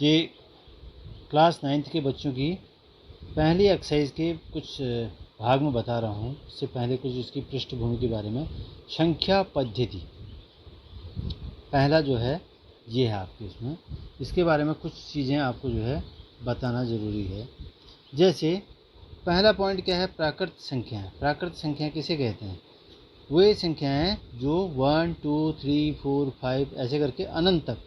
ये class 9th के बच्चों की पहली एक्सरसाइज के कुछ भाग में बता रहा हूँ। इससे पहले कुछ इसकी पृष्ठभूमि के बारे में। संख्या पद्धति पहला जो है ये है आपके इसमें, इसके बारे में कुछ चीज़ें आपको जो है बताना ज़रूरी है। जैसे पहला पॉइंट क्या है, प्राकृत संख्याएँ। प्राकृत संख्याएँ किसे कहते हैं? वे संख्याएँ जो 1 2 3 4 5 ऐसे करके अनंत तक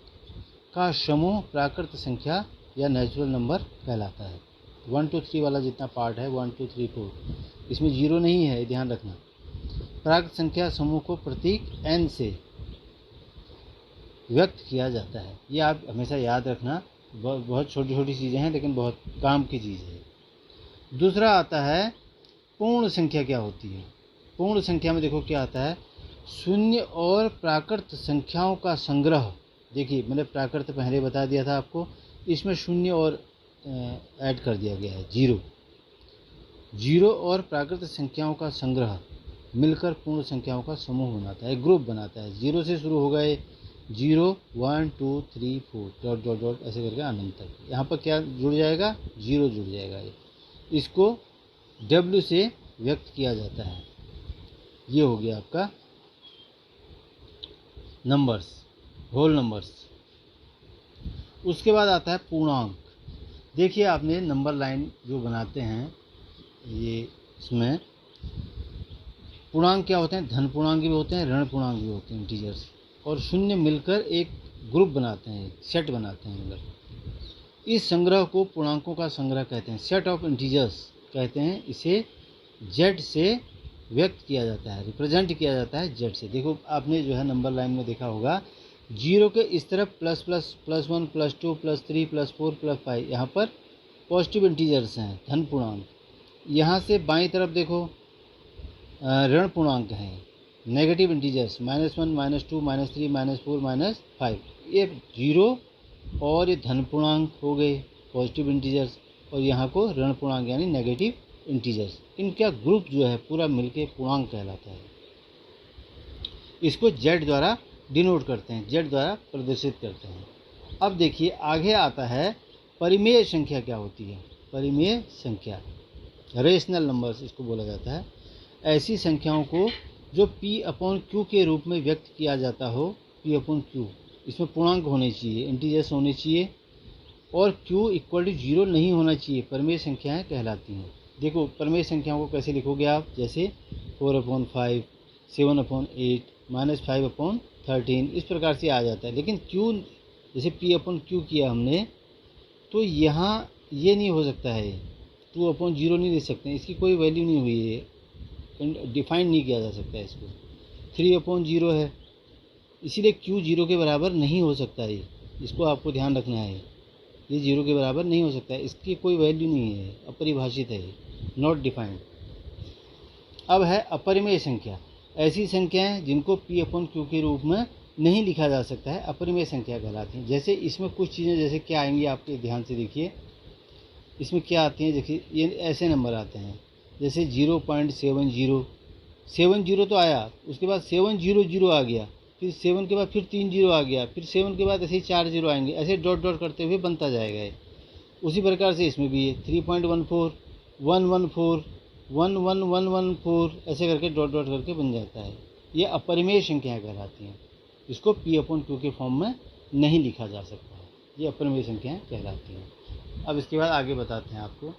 का समूह प्राकृत संख्या या नेचुरल नंबर कहलाता है। 1 2 3 वाला जितना पार्ट है 1 2 3 4, इसमें जीरो नहीं है, ध्यान रखना। प्राकृत संख्या समूह को प्रतीक n से व्यक्त किया जाता है। ये आप हमेशा याद रखना। बहुत छोटी छोटी चीज़ें हैं लेकिन बहुत काम की चीज़ है। दूसरा आता है पूर्ण संख्या क्या होती है। पूर्ण संख्या में देखो क्या आता है, शून्य और प्राकृत संख्याओं का संग्रह। देखिए मैंने प्राकृत पहले बता दिया था आपको, इसमें शून्य और ऐड कर दिया गया है, जीरो। जीरो और प्राकृत संख्याओं का संग्रह मिलकर पूर्ण संख्याओं का समूह बनाता है, ग्रुप बनाता है। जीरो से शुरू हो गए, 0 1 2 3 4 डॉट डॉट डॉट ऐसे करके अनंत तक। यहाँ पर क्या जुड़ जाएगा, जीरो जुड़ जाएगा। इसको W से व्यक्त किया जाता है। ये हो गया आपका नंबर्स, होल नंबर्स। उसके बाद आता है पूर्णांक। देखिए आपने नंबर लाइन जो बनाते हैं ये, इसमें पूर्णांक क्या होते हैं, धन पूर्णांक भी होते हैं, ऋण पूर्णांक भी होते हैं, इंटीजर्स और शून्य मिलकर एक ग्रुप बनाते हैं, सेट बनाते हैं। मतलब इस संग्रह को पूर्णांकों का संग्रह कहते हैं, सेट ऑफ इंटीजर्स कहते हैं। इसे Z से व्यक्त किया जाता है, रिप्रेजेंट किया जाता है Z से। देखो आपने जो है नंबर लाइन में देखा होगा, जीरो के इस तरफ plus plus plus 1 plus 2 plus 3 plus 4 plus 5, यहाँ पर पॉजिटिव इंटीजर्स हैं, धन पूर्णांक। यहाँ से बाईं तरफ देखो ऋण पूर्णांक हैं, नेगेटिव इंटीजर्स, -1 -2 -3 -4 -5। ये जीरो और ये धन पूर्णांक हो गए, पॉजिटिव इंटीजर्स, और यहाँ को ऋण पूर्णांक यानी नेगेटिव इंटीजर्स। इनका ग्रुप जो है पूरा मिलके पूर्णांक कहलाता है। इसको Z द्वारा डिनोट करते हैं, Z द्वारा प्रदर्शित करते हैं। अब देखिए आगे आता है परिमेय संख्या क्या होती है। परिमेय संख्या, रेशनल नंबर्स इसको बोला जाता है। ऐसी संख्याओं को जो P/Q के रूप में व्यक्त किया जाता हो। P/Q, इसमें पूर्णांक होने चाहिए, इंटीजर्स होने चाहिए और Q = 0 नहीं होना चाहिए, परिमेय संख्याएं कहलाती हैं। देखो परिमेय संख्याओं को कैसे लिखोगे आप, जैसे 4/5, 7/8, -5/13, इस प्रकार से आ जाता है। लेकिन Q जैसे P/Q किया हमने, तो यहाँ ये नहीं हो सकता है, 2/0 नहीं दे सकते, इसकी कोई वैल्यू नहीं हुई है, डिफाइन नहीं किया जा सकता है इसको। 3/0 है, इसीलिए Q 0 के बराबर नहीं हो सकता है। इसको आपको ध्यान रखना है, ये 0 के बराबर नहीं हो सकता है, इसकी कोई वैल्यू नहीं है, अपरिभाषित है, नॉट डिफाइंड। अब है अपरिमेय संख्या। ऐसी संख्याएं जिनको P/Q के रूप में नहीं लिखा जा सकता है, अपरिमेय संख्या कहलाती हैं। जैसे इसमें कुछ चीज़ें जैसे क्या आएंगी आपके ध्यान से देखिए, इसमें क्या आती हैं। देखिए ये ऐसे नंबर आते हैं जैसे 0.70, 70 तो आया, उसके बाद 700 आ गया, फिर 7 के बाद फिर 3 0 आ गया, फिर 7 के बाद ऐसे ही 4 0 आएंगे, ऐसे डॉट डॉट करते हुए बनता जाएगा। उसी प्रकार से इसमें भी है 3.14, 114, 11114, ऐसे करके डॉट डॉट करके बन जाता है। ये अपरिमेय संख्याएं कहलाती हैं, इसको P/Q के फॉर्म में नहीं लिखा जा सकता है, ये अपरिमेय संख्याएं कहलाती हैं। अब इसके बाद आगे बताते हैं आपको।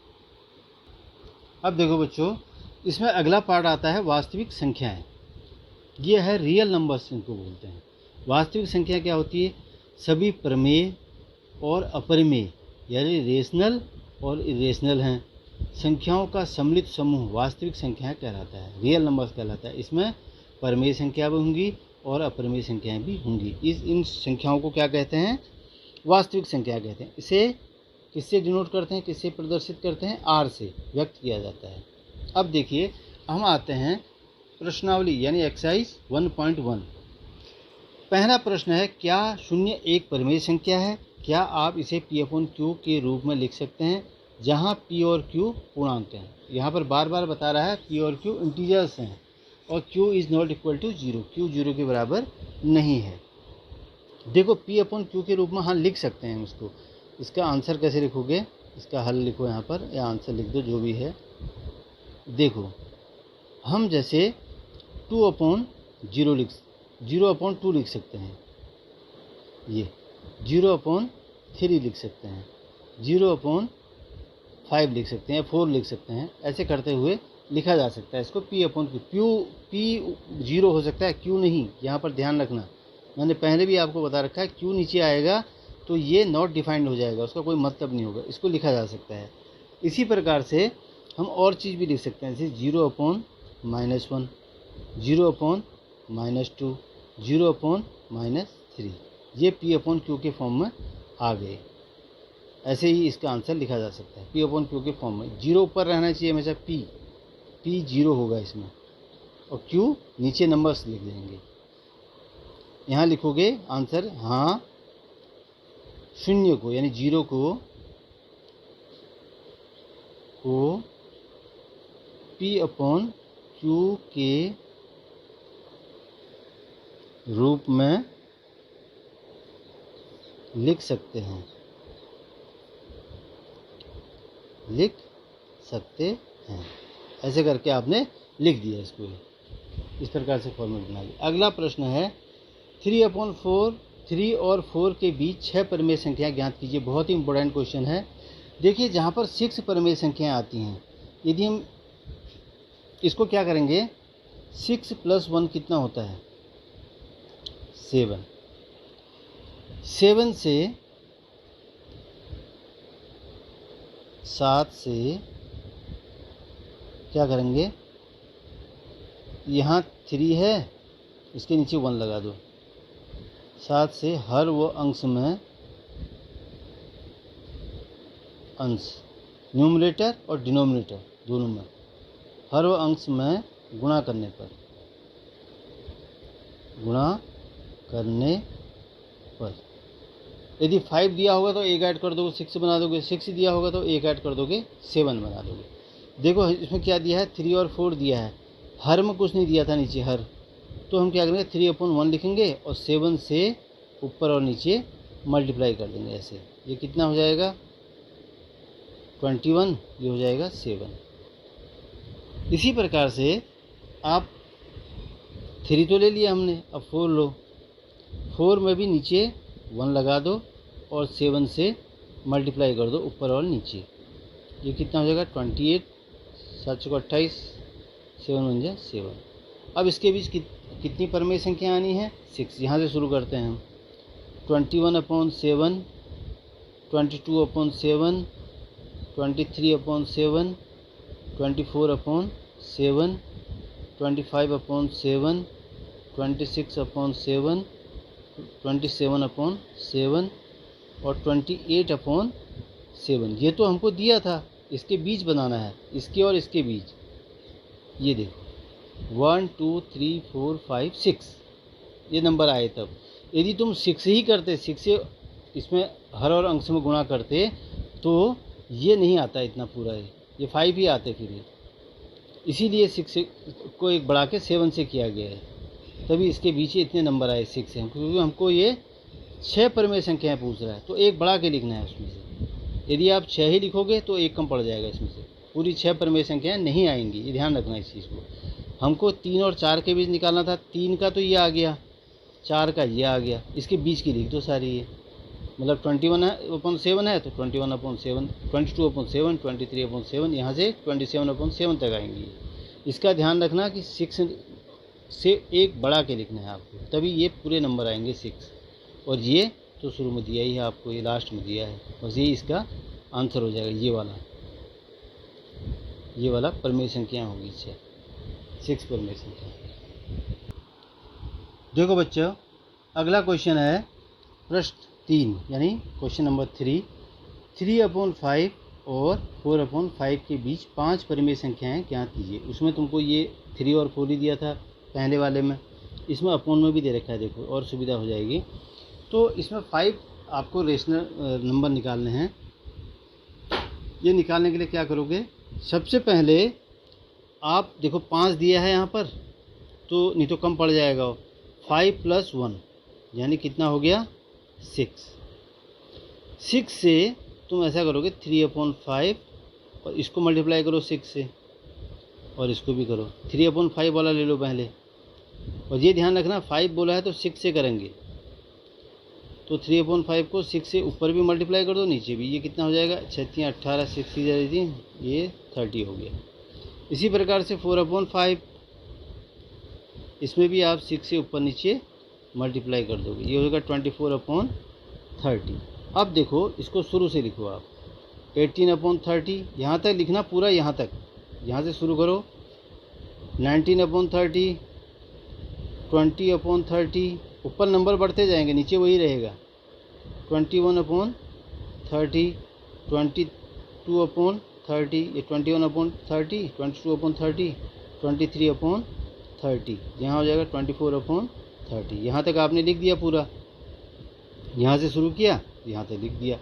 अब देखो बच्चों, इसमें अगला पार्ट आता है वास्तविक संख्याएं। ये है रियल नंबर्स, इनको बोलते हैं। वास्तविक संख्या क्या होती है, सभी प्रमेय और अपरिमेय यानी रेशनल और इरेशनल हैं, संख्याओं का सम्मिलित समूह वास्तविक संख्याएं कहलाता है, रियल नंबर्स कहलाता है। इसमें परमेय संख्या भी होंगी और अपरिमेय संख्याएं भी होंगी। इन संख्याओं को क्या कहते हैं, वास्तविक संख्या कहते हैं। इसे किससे डिनोट करते हैं, किससे प्रदर्शित करते हैं, R से व्यक्त किया जाता है। अब देखिए हम आते हैं प्रश्नावली यानी एक्सरसाइज 1.1। पहला प्रश्न है, क्या 0 एक परिमेय संख्या है? क्या आप इसे P/Q के रूप में लिख सकते हैं, जहां P और Q पूर्णांक हैं। यहाँ पर बार बार बता रहा है P और Q इंटीजर्स हैं और Q is not equal to 0, Q 0 के बराबर नहीं है। देखो P/Q के रूप में हाँ लिख सकते हैं उसको, इसका आंसर कैसे लिखोगे, इसका हल लिखो यहाँ पर या आंसर लिख दो जो भी है। देखो हम जैसे 2/0 0/2 लिख सकते हैं, ये 0/3 लिख सकते हैं, 0/5 लिख सकते हैं, 4 लिख सकते हैं। ऐसे करते हुए लिखा जा सकता है इसको P/Q। P 0 हो सकता है, Q नहीं। यहाँ पर ध्यान रखना, मैंने पहले भी आपको बता रखा है, Q नीचे आएगा तो ये नॉट डिफाइंड हो जाएगा, उसका कोई मतलब नहीं होगा, इसको लिखा जा सकता है। इसी प्रकार से हम और चीज़ भी लिख सकते हैं, जैसे 0/-1, 0/-2, 0/-3, ये P/Q के फॉर्म में आ गए। ऐसे ही इसका आंसर लिखा जा सकता है P/Q के फॉर्म में। 0 ऊपर रहना चाहिए हमेशा, P 0 होगा इसमें, और Q नीचे नंबर्स लिख देंगे। यहाँ लिखोगे आंसर, हाँ 0 को यानी 0 को P/Q के रूप में लिख सकते हैं, ऐसे करके आपने लिख दिया इसको, इस प्रकार से फॉर्मेट बना लिया। अगला प्रश्न है 3/4, 3 और 4 के बीच 6 परिमेय संख्याएं ज्ञात कीजिए। बहुत ही इंपॉर्टेंट क्वेश्चन है। देखिए जहाँ पर 6 परिमेय संख्याएं आती हैं, यदि हम इसको क्या करेंगे, 6 + 1 कितना होता है, 7। 7 से 7 से क्या करेंगे, यहाँ 3 है, इसके नीचे 1 लगा दो। 7 से हर वो अंश में, अंश न्यूमरेटर और डिनोमिनेटर दोनों में, हर वो अंश में गुणा करने पर, यदि 5 दिया होगा तो 1 ऐड कर दोगे, 6 बना दोगे। 6 दिया होगा तो 1 ऐड कर दोगे, 7 बना दोगे। देखो इसमें क्या दिया है, 3 और 4 दिया है, हर में कुछ नहीं दिया था नीचे हर, तो हम क्या करेंगे 3/1 लिखेंगे और 7 से ऊपर और नीचे मल्टीप्लाई कर देंगे ऐसे। ये कितना हो जाएगा 21, ये हो जाएगा 7। इसी प्रकार से आप 3 तो ले लिया हमने, अब 4 लो, 4 में भी नीचे 1 लगा दो और 7 से मल्टीप्लाई कर दो ऊपर और नीचे। ये कितना हो जाएगा 28, 7 × 28, 7 × 1 = 7। अब इसके बीच कितनी परिमेय संख्या आनी है, 6। यहाँ से शुरू करते हैं हम, 21/7, 22/7, 23/7, 24/7, 25/7, 26/7, 27/7 और 28/7। ये तो हमको दिया था, इसके बीच बनाना है, इसके और इसके बीच। ये देखो 1 2 3 4 5 6 ये नंबर आए। तब यदि तुम 6 ही करते, 6 से इसमें हर और अंश में गुणा करते तो ये नहीं आता इतना पूरा, ये 5 ही आते फिर। इसीलिए 6 को एक बढ़ा के 7 से किया गया है, तभी इसके बीच इतने नंबर आए 6 से, क्योंकि हमको ये 6 परिमेय संख्याएं पूछ रहा है तो एक बढ़ा के लिखना है उसमें से। यदि आप 6 ही लिखोगे तो एक कम पड़ जाएगा, इसमें से पूरी 6 परिमेय संख्याएं नहीं आएंगी, ये ध्यान रखना इस चीज़ को। हमको 3 और 4 के बीच निकालना था, 3 का तो ये आ गया, 4 का ये आ गया, इसके बीच की लिख दो सारी। ये मतलब 21/7 है तो 21/7, 22/7, 23/7, यहाँ से 27/7 तक आएंगी। इसका ध्यान रखना कि 6 से एक बढ़ा के लिखना है आपको, तभी ये पूरे नंबर आएंगे 6। और ये तो शुरू में दिया ही है आपको, ये लास्ट में दिया है, बस ये इसका आंसर हो जाएगा। ये वाला परिमेय संख्या होगी, 6 परिमेय संख्या। देखो बच्चों अगला क्वेश्चन है प्रश्न 3 यानी क्वेश्चन नंबर 3। 3/5 और 4/5 के बीच 5 परिमेय संख्याएं ज्ञात कीजिए। उसमें तुमको ये 3 और 4 ही दिया था पहले वाले में, इसमें अपॉन में भी दे रखा है, देखो और सुविधा हो जाएगी। तो इसमें 5 आपको रेशनल नंबर निकालने हैं। ये निकालने के लिए क्या करोगे, सबसे पहले आप देखो 5 दिया है यहाँ पर, तो नहीं तो कम पड़ जाएगा। 5 + 1 यानी कितना हो गया 6। 6 से तुम ऐसा करोगे 3/5 और इसको मल्टीप्लाई करो 6 से और इसको भी करो। 3/5 वाला ले लो पहले, और ये ध्यान रखना 5 बोला है तो 6 से करेंगे, तो 3/5 को 6 से ऊपर भी मल्टीप्लाई कर दो, नीचे भी। ये कितना हो जाएगा, 6 18, 6 ये 30 हो गया। इसी प्रकार से 4/5, इसमें भी आप 6 से ऊपर नीचे मल्टीप्लाई कर दोगे, ये होगा 24/30। अब देखो इसको शुरू से लिखो आप, 18/30 यहाँ तक लिखना पूरा, यहाँ तक, यहाँ से शुरू करो। 19/30, 20/30, ऊपर नंबर बढ़ते जाएंगे, नीचे वही रहेगा। 21/30, 22/30, ये 21/30, 22/30, 23/30, यहाँ हो जाएगा 24/30। यहाँ तक आपने लिख दिया पूरा, यहाँ से शुरू किया, यहाँ तक लिख दिया।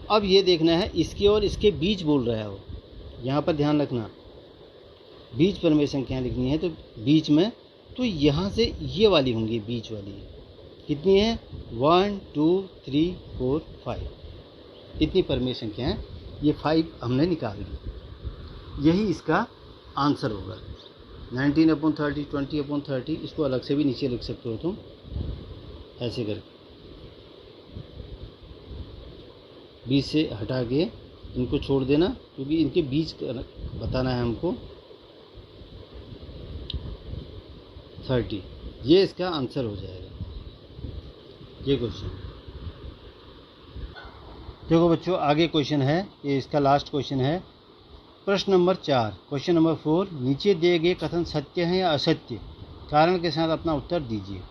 अब ये देखना है इसके और इसके बीच बोल रहा है वो, यहाँ पर ध्यान रखना, बीच पर में संख्याएँ लिखनी है, तो बीच में, तो यहाँ से ये वाली होंगी, बीच वाली कितनी है, 1 2 3 4 5, इतनी परमेय संख्याएँ, ये 5 हमने निकाल ली। यही इसका आंसर होगा। 19/30, 20/30, इसको अलग से भी नीचे लिख सकते हो तुम, ऐसे करके 20 से हटा के इनको छोड़ देना, क्योंकि इनके बीच बताना है हमको। 30, ये इसका आंसर हो जाएगा, ये क्वेश्चन। देखो बच्चों, आगे क्वेश्चन है, ये इसका लास्ट क्वेश्चन है, प्रश्न नंबर 4, क्वेश्चन नंबर 4। नीचे दिए गए कथन सत्य हैं या असत्य, कारण के साथ अपना उत्तर दीजिए।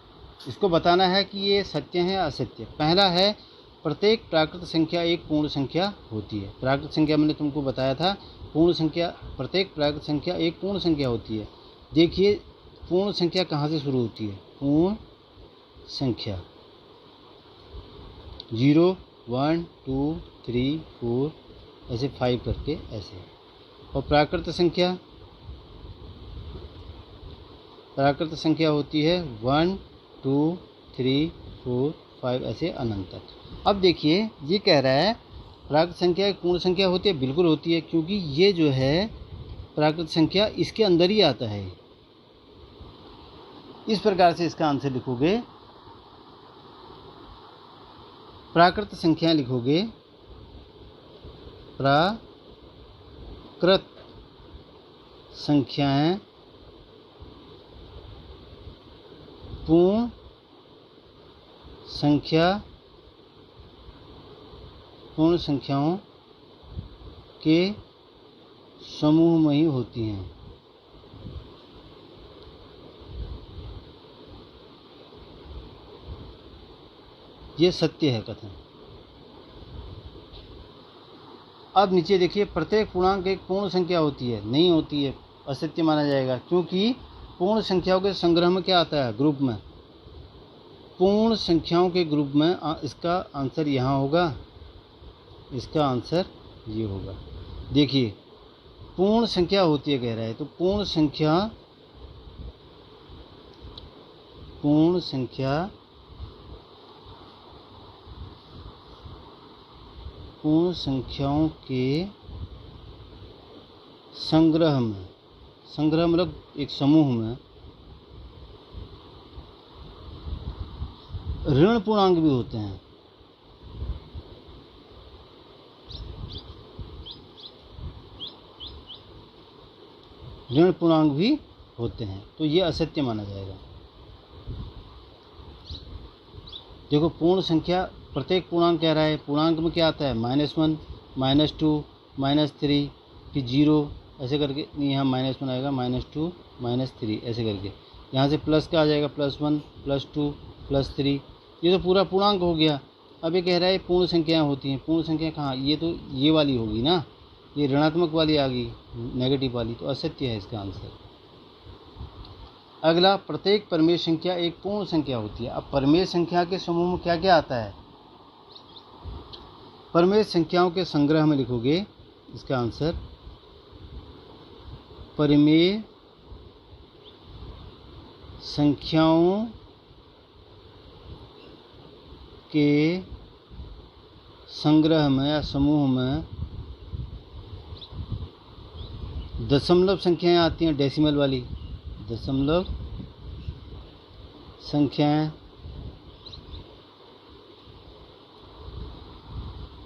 इसको बताना है कि ये सत्य है या असत्य। पहला है, प्रत्येक प्राकृत संख्या एक पूर्ण संख्या होती है। प्राकृत संख्या मैंने तुमको बताया था, पूर्ण संख्या, प्रत्येक प्राकृत संख्या एक पूर्ण संख्या होती है। देखिए पूर्ण संख्या कहाँ से शुरू होती है, पूर्ण संख्या 0 1 2 3 4 ऐसे 5 करके ऐसे। और प्राकृत संख्या होती है 1 2 3 4 5 ऐसे अनंत तक। अब देखिए ये कह रहा है प्राकृत संख्या एक पूर्ण संख्या होती है, बिल्कुल होती है, क्योंकि ये जो है प्राकृत संख्या इसके अंदर ही आता है। इस प्रकार से इसका आंसर लिखोगे, प्राकृत संख्या लिखोगे, प्राकृत संख्याएं पूर्ण संख्याओं के समूह में ही होती हैं। ये सत्य है कथन। अब नीचे देखिए, प्रत्येक पूर्णांक एक पूर्ण संख्या होती है, नहीं होती है, असत्य माना जाएगा, क्योंकि पूर्ण संख्याओं के संग्रह में क्या आता है, ग्रुप में, पूर्ण संख्याओं के ग्रुप में। इसका आंसर यहाँ होगा, इसका आंसर ये होगा। देखिए पूर्ण संख्या होती है कह रहा है, तो पूर्ण संख्याओं के संग्रह में, संग्रह मतलब एक समूह में, ऋण पूर्णांक भी होते हैं। ऋण पूर्णांक भी होते हैं, तो ये असत्य माना जाएगा। देखो पूर्ण संख्या, प्रत्येक पूर्णांक कह रहा है, पूर्णांक में क्या आता है, -1 -2 -3 फिर 0 ऐसे करके, यहाँ -1 आएगा, -2 -3 ऐसे करके, यहाँ से प्लस का आ जाएगा, +1 +2 +3, ये तो पूरा पूर्णांक हो गया। अब ये कह रहा है पूर्ण संख्याएँ होती हैं, पूर्ण संख्या कहाँ, ये तो ये वाली होगी ना, ये ऋणात्मक वाली आ गई, नेगेटिव वाली, तो असत्य है इसका आंसर। अगला, प्रत्येक परमेय संख्या एक पूर्ण संख्या होती है। अब परमेय संख्या के समूह में क्या क्या आता है, परमेय संख्याओं के संग्रह में लिखोगे, इसका आंसर परमेय संख्याओं के संग्रह में या समूह में दशमलव संख्याएं आती हैं, डेसिमल वाली दशमलव संख्याएं,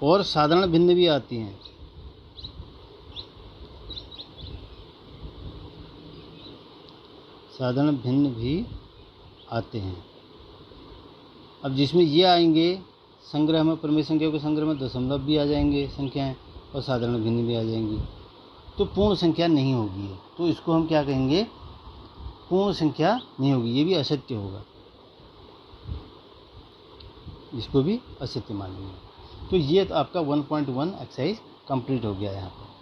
और साधारण भिन्न भी आती हैं। साधारण भिन्न भी आते हैं। अब जिसमें ये आएंगे संग्रह में, प्रमेय संख्याओं के संग्रह में दशमलव भी आ जाएंगे संख्याएं और साधारण भिन्न भी आ जाएंगी, तो पूर्ण संख्या नहीं होगी। तो इसको हम क्या कहेंगे, पूर्ण संख्या नहीं होगी, ये भी असत्य होगा, इसको भी असत्य मानेंगे। तो ये आपका 1.1 एक्सरसाइज कंप्लीट हो गया यहाँ पर।